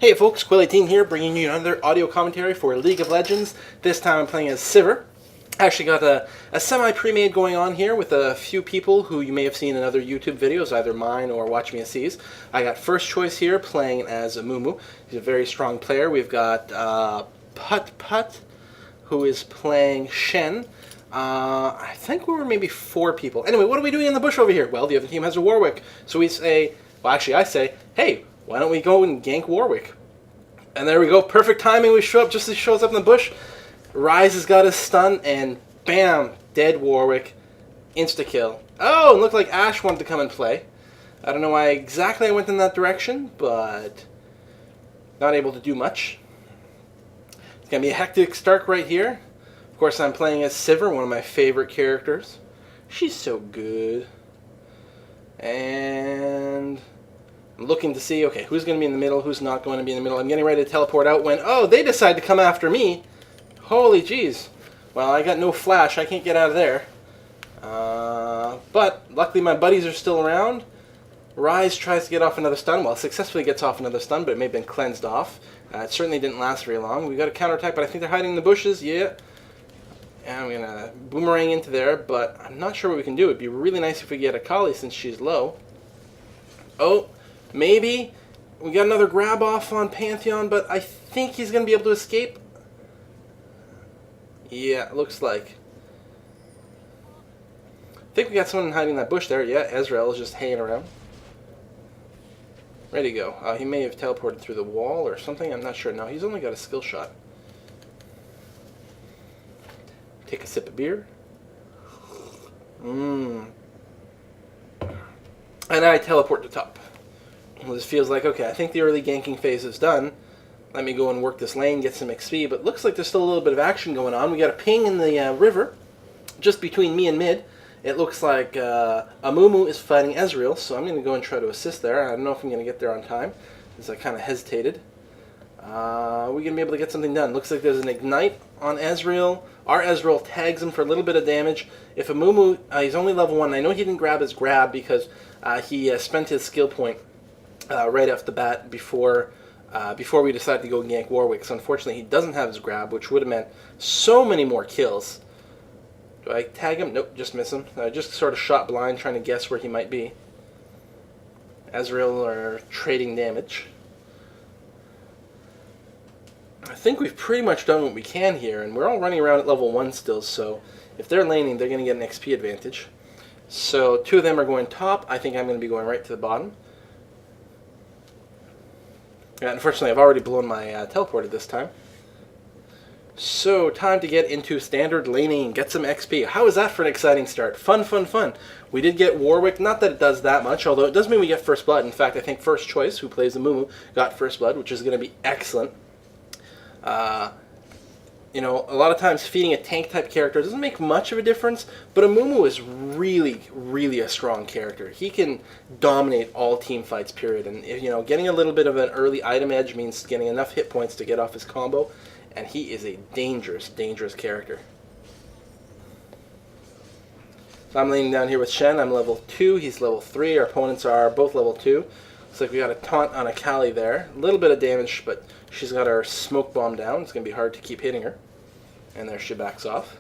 Hey folks, Quilly18 here, bringing you another audio commentary for League of Legends. This time I'm playing as Sivir. I actually got a semi-pre-made going on here with a few people who you may have seen in other YouTube videos, either mine or Watch Me Seas. I got first choice here playing as Amumu. He's a very strong player. We've got Put, who is playing Shen. I think we were maybe 4 people. Anyway, what are we doing in the bush over here? Well, the other team has a Warwick. So we say, well actually I say, hey, why don't we go and gank Warwick? And there we go, perfect timing. We show up just as he shows up in the bush. Ryze has got his stun, and bam, dead Warwick. Insta-kill. Oh, and looked like Ashe wanted to come and play. I don't know why exactly I went in that direction, but not able to do much. It's going to be a hectic start right here. Of course, I'm playing as Sivir, one of my favorite characters. She's so good. And I'm looking to see, okay, who's going to be in the middle, who's not going to be in the middle. I'm getting ready to teleport out when, oh, they decide to come after me. Holy jeez. Well, I got no flash. I can't get out of there. But luckily my buddies are still around. Ryze tries to get off another stun. Well, successfully gets off another stun, but it may have been cleansed off. It certainly didn't last very long. We got a counterattack, but I think they're hiding in the bushes. Yeah. And I'm going to boomerang into there, but I'm not sure what we can do. It'd be really nice if we get a Kali since she's low. Oh. Maybe. We got another grab off on Pantheon, but I think he's going to be able to escape. Yeah, looks like. I think we got someone hiding in that bush there. Yeah, Ezreal is just hanging around. Ready to go. He may have teleported through the wall or something. I'm not sure. No, he's only got a skill shot. Take a sip of beer. And I teleport to top. Well, this feels like, okay, I think the early ganking phase is done. Let me go and work this lane, get some XP, but looks like there's still a little bit of action going on. We got a ping in the river, just between me and mid. It looks like Amumu is fighting Ezreal, so I'm going to go and try to assist there. I don't know if I'm going to get there on time, because I kind of hesitated. We're going to be able to get something done. Looks like there's an Ignite on Ezreal. Our Ezreal tags him for a little bit of damage. If Amumu, he's only level 1, I know he didn't grab his grab because he spent his skill point right off the bat before we decided to go gank Warwick. So unfortunately he doesn't have his grab, which would have meant so many more kills. Do I tag him? Nope, just miss him. I just sort of shot blind trying to guess where he might be. Ezreal are trading damage. I think we've pretty much done what we can here, and we're all running around at level 1 still, so if they're laning, they're going to get an XP advantage. So 2 of them are going top. I think I'm going to be going right to the bottom. Yeah, unfortunately, I've already blown my teleporter this time. So, time to get into standard laning, get some XP. How is that for an exciting start? Fun, fun, fun. We did get Warwick. Not that it does that much, although it does mean we get first blood. In fact, I think first choice, who plays Amumu, got first blood, which is going to be excellent. You know, a lot of times feeding a tank-type character doesn't make much of a difference, but Amumu is really, really a strong character. He can dominate all team fights, period. And, you know, getting a little bit of an early item edge means getting enough hit points to get off his combo, and he is a dangerous, dangerous character. So I'm laying down here with Shen. I'm level 2, he's level 3. Our opponents are both level 2. Looks like we got a taunt on a Kali there. A little bit of damage, but she's got our smoke bomb down. It's going to be hard to keep hitting her. And there she backs off.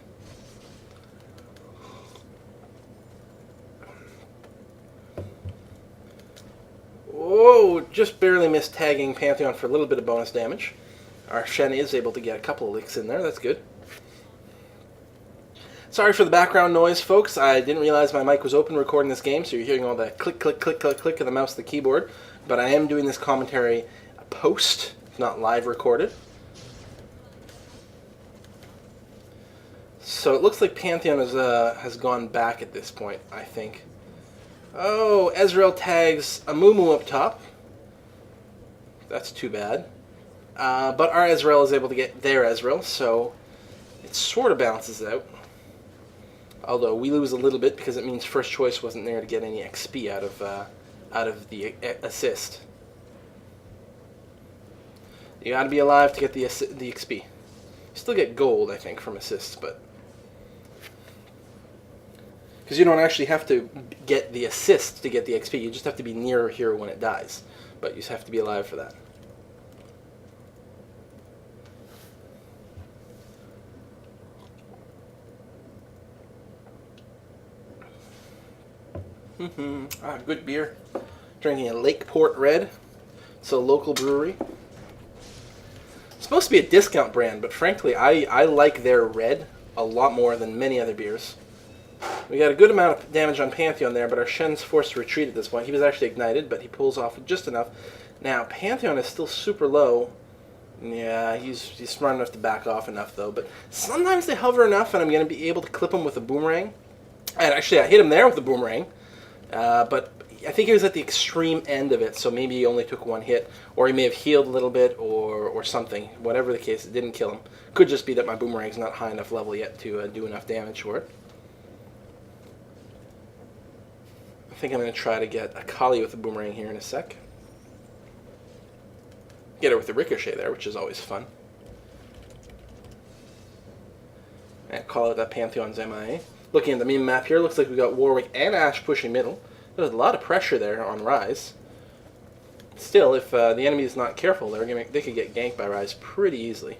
Whoa, just barely missed tagging Pantheon for a little bit of bonus damage. Our Shen is able to get a couple of licks in there. That's good. Sorry for the background noise, folks. I didn't realize my mic was open recording this game, so you're hearing all that click, click, click, click, click of the mouse of the keyboard. But I am doing this commentary post, not live recorded. So it looks like Pantheon has gone back at this point, I think. Oh, Ezreal tags Amumu up top. That's too bad. But our Ezreal is able to get their Ezreal, so it sort of balances out. Although we lose a little bit because it means first choice wasn't there to get any XP out of the assist. You got to be alive to get the XP. You still get gold, I think, from assists, but because you don't actually have to get the assist to get the XP. You just have to be near a hero when it dies, but you just have to be alive for that. Good beer. Drinking a Lakeport Red. It's a local brewery. It's supposed to be a discount brand, but frankly, I like their red a lot more than many other beers. We got a good amount of damage on Pantheon there, but our Shen's forced to retreat at this point. He was actually ignited, but he pulls off just enough. Now, Pantheon is still super low. Yeah, he's smart enough to back off enough, though. But sometimes they hover enough, and I'm going to be able to clip him with a boomerang. And actually, I hit him there with the boomerang. But I think he was at the extreme end of it, so maybe he only took one hit. Or he may have healed a little bit, or something. Whatever the case, it didn't kill him. Could just be that my boomerang's not high enough level yet to do enough damage for it. I think I'm going to try to get a Kali with a boomerang here in a sec. Get her with the ricochet there, which is always fun. And call it that Pantheon's MIA. Looking at the meme map here, looks like we got Warwick and Ashe pushing middle. There's a lot of pressure there on Rise. Still, if the enemy is not careful, they could get ganked by Rise pretty easily.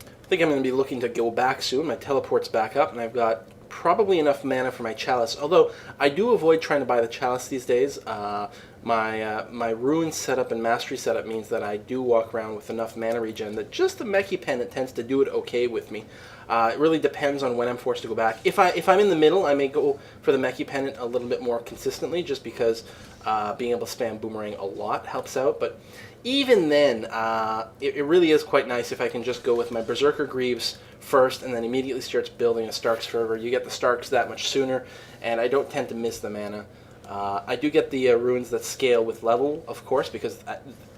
I think I'm going to be looking to go back soon. My teleport's back up, and I've got probably enough mana for my Chalice. Although, I do avoid trying to buy the Chalice these days. My Rune setup and Mastery setup means that I do walk around with enough mana regen that just the Mechie Pendant tends to do it okay with me. It really depends on when I'm forced to go back. If I'm in the middle, I may go for the Mechie Pendant a little bit more consistently, just because being able to spam Boomerang a lot helps out. But even then, it really is quite nice if I can just go with my Berserker Greaves first and then immediately starts building a Stark's Fervor. You get the Starks that much sooner, and I don't tend to miss the mana. I do get the runes that scale with level, of course, because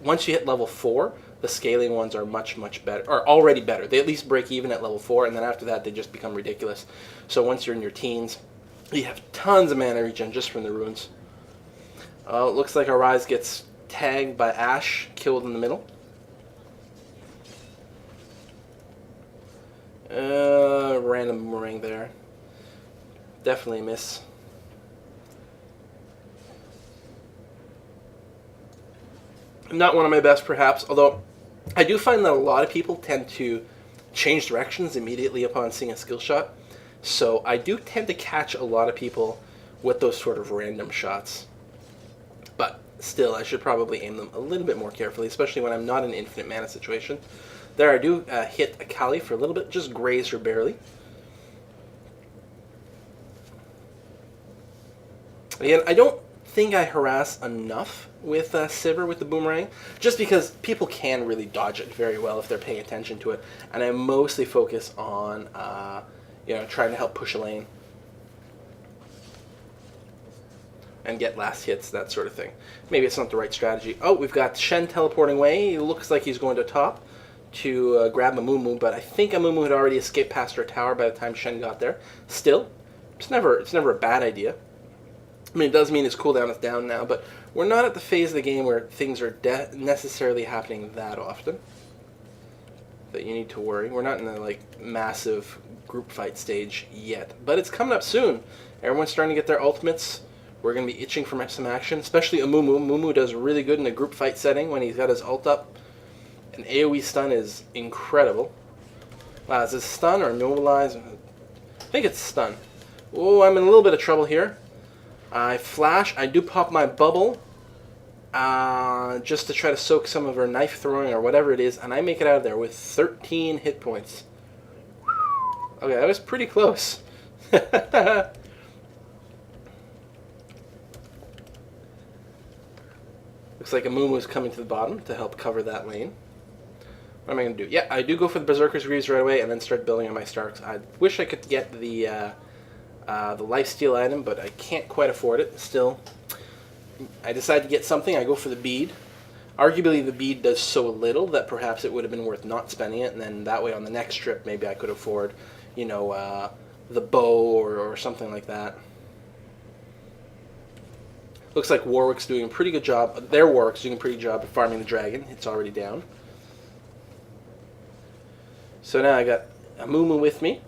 once you hit level 4, the scaling ones are much, much better, or already better. They at least break even at level 4, and then after that, they just become ridiculous. So once you're in your teens, you have tons of mana regen just from the runes. It looks like our Rise gets tagged by Ashe, killed in the middle. Random boomerang there. Definitely a miss. Not one of my best, perhaps, although I do find that a lot of people tend to change directions immediately upon seeing a skill shot. So I do tend to catch a lot of people with those sort of random shots. But still, I should probably aim them a little bit more carefully, especially when I'm not in an infinite mana situation. There I do hit a Kali for a little bit, just graze her barely. Again, I don't think I harass enough with Sivir with the boomerang, just because people can really dodge it very well if they're paying attention to it, and I mostly focus on trying to help push a lane and get last hits, that sort of thing. Maybe it's not the right strategy. Oh, we've got Shen teleporting away. It looks like he's going to top to grab Amumu, but I think Amumu had already escaped past her tower by the time Shen got there. Still, it's never a bad idea. I mean, it does mean his cooldown is down now, but we're not at the phase of the game where things are necessarily happening that often that you need to worry. We're not in the massive group fight stage yet, but it's coming up soon. Everyone's starting to get their ultimates. We're going to be itching for some action, especially Amumu. Amumu does really good in a group fight setting when he's got his ult up. An AoE stun is incredible. Wow, is this stun or immobilize? I think it's stun. Oh, I'm in a little bit of trouble here. I flash. I do pop my bubble just to try to soak some of her knife throwing or whatever it is, and I make it out of there with 13 hit points. Okay, that was pretty close. Looks like Amumu's coming to the bottom to help cover that lane. What am I going to do? Yeah, I do go for the Berserker's Greaves right away and then start building on my Starks. I wish I could get the lifesteal item, but I can't quite afford it. Still, I decide to get something. I go for the bead. Arguably, the bead does so little that perhaps it would have been worth not spending it, and then that way on the next trip, maybe I could afford, the bow or something like that. Looks like Warwick's doing a pretty good job. Their Warwick's doing a pretty good job of farming the dragon. It's already down. So now I got Amumu with me.